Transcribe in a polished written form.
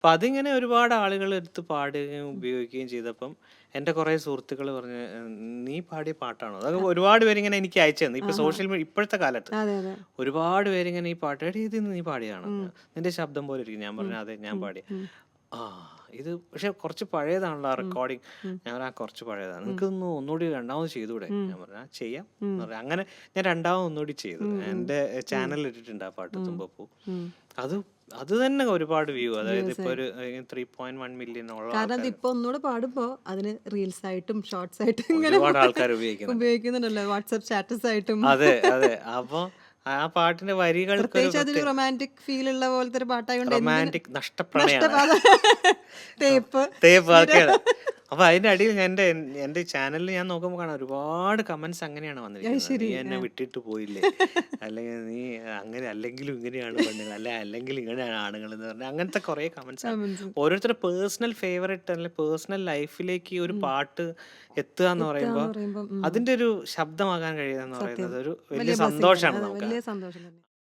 അപ്പൊ അതിങ്ങനെ ഒരുപാട് ആളുകൾ എടുത്ത് പാടുകയും ഉപയോഗിക്കുകയും ചെയ്തപ്പം എന്റെ കുറെ സുഹൃത്തുക്കൾ പറഞ്ഞു നീ പാടിയ പാട്ടാണോ?" അതൊക്കെ ഒരുപാട് പേരിങ്ങനെ എനിക്ക് അയച്ചു തന്നു. ഇപ്പൊ ആഹാ. സോഷ്യൽ മീഡിയ ഇപ്പോഴത്തെ കാലത്ത് അതെ, അതെ. ഒരുപാട് പേരിങ്ങനെ ഈ പാട്ട് "എടീ ഇത് നീ പാടിയതാണോ? ഉം. നിന്റെ ശബ്ദം പോലെ ഇരിക്കും." ഞാൻ ഉം. പറഞ്ഞു "അതെ ഞാൻ ഉം. പാടിയ." ഉം. "ആ ഇത് പക്ഷെ കുറച്ച് പഴയതാണല്ലോ ആ ഉം. റെക്കോർഡിങ്." ഉം. ഞാൻ പറഞ്ഞു "ആ കുറച്ച് പഴയതാണ്. ഉം. നിനക്കൊന്ന് ഒന്നുകൂടി രണ്ടാമത് ചെയ്തൂടെ?" ഉം. ഞാൻ പറഞ്ഞു "ആ ചെയ്യാം" ഉം. എന്ന് പറഞ്ഞു. അങ്ങനെ ഞാൻ രണ്ടാമത് ഒന്നുകൂടി ചെയ്തു. ഉം. ഉം. എന്റെ ഉം. ചാനലിൽ ഇട്ടിട്ടുണ്ട് ആ പാട്ട് ഉം. തുമ്പപ്പൂ. ഉം. അത് അത് തന്നെ ഒരുപാട് വ്യൂ, അതായത് വ്യൂസ് ഇപ്പൊ ആയി. ഒരു 3.1 മില്യൺ ഉള്ള കാരണം ആൾക്കാർ, അതിപ്പോ ഒന്നുകൂടെ പാടുമ്പോ അതിന് റീൽസ് ആയിട്ടും ഷോർട്സ് ആയിട്ടും ഇങ്ങനെ ഒരുപാട് ആൾക്കാർ ഉപയോഗിക്കുന്നുണ്ട്. ഉപയോഗിക്കുന്നുണ്ടല്ലോ, വാട്സാപ്പ് സ്റ്റാറ്റസ് ആയിട്ടും. അതെ അതെ. അപ്പൊ ആ പാട്ടിന്റെ വരികൾക്കൊരു പ്രത്യേകിച്ച് അതൊരു റൊമാൻറ്റിക് ഫീൽ ഉള്ള പോലത്തെ ഒരു പാട്ടായതുകൊണ്ട് എന്തിന് റൊമാൻറ്റിക് നഷ്ടപ്രണയാണ്. നഷ്ടപാത തേപ്പ് തേപ്പ് നിര. അതൊക്കെയാണ്. അപ്പൊ അതിന്റെ അടിയിൽ എന്റെ എന്റെ ചാനലിൽ ഞാൻ നോക്കുമ്പോൾ കാണാം ഒരുപാട് കമന്റ്സ് അങ്ങനെയാണ് വന്നിരിക്കുന്നത്. "നീ ശരി. എന്നെ വിട്ടിട്ട് പോയില്ലേ, അല്ലെങ്കിൽ നീ അങ്ങനെ അല്ലെങ്കിലും ഇങ്ങനെയാണ് പെണ്ണുങ്ങൾ, അല്ലെ അല്ലെങ്കിൽ ഇങ്ങനെയാണ് ആണുങ്ങൾ" എന്ന് പറഞ്ഞാൽ അങ്ങനത്തെ കുറെ കമന്റ്സ് ആണ്. കമന്റ്സ് ഓരോരുത്തരുടെ പേഴ്സണൽ ഫേവറേറ്റ് അല്ലെങ്കിൽ പേഴ്സണൽ ലൈഫിലേക്ക് ഒരു പാട്ട് എത്തുക എന്ന് എത്തുക പറയുമ്പോൾ എന്ന് പറയുമ്പം അതിന്റെ ഒരു ശബ്ദമാകാൻ കഴിയുക എന്ന് സത്യം പറയുന്നത് ഒരു വലിയ വലിയ ബ്ലെസ്സിങ് തന്നെ. സന്തോഷമാണ് അതെ, നമുക്ക്. വലിയ സന്തോഷം തന്നെ.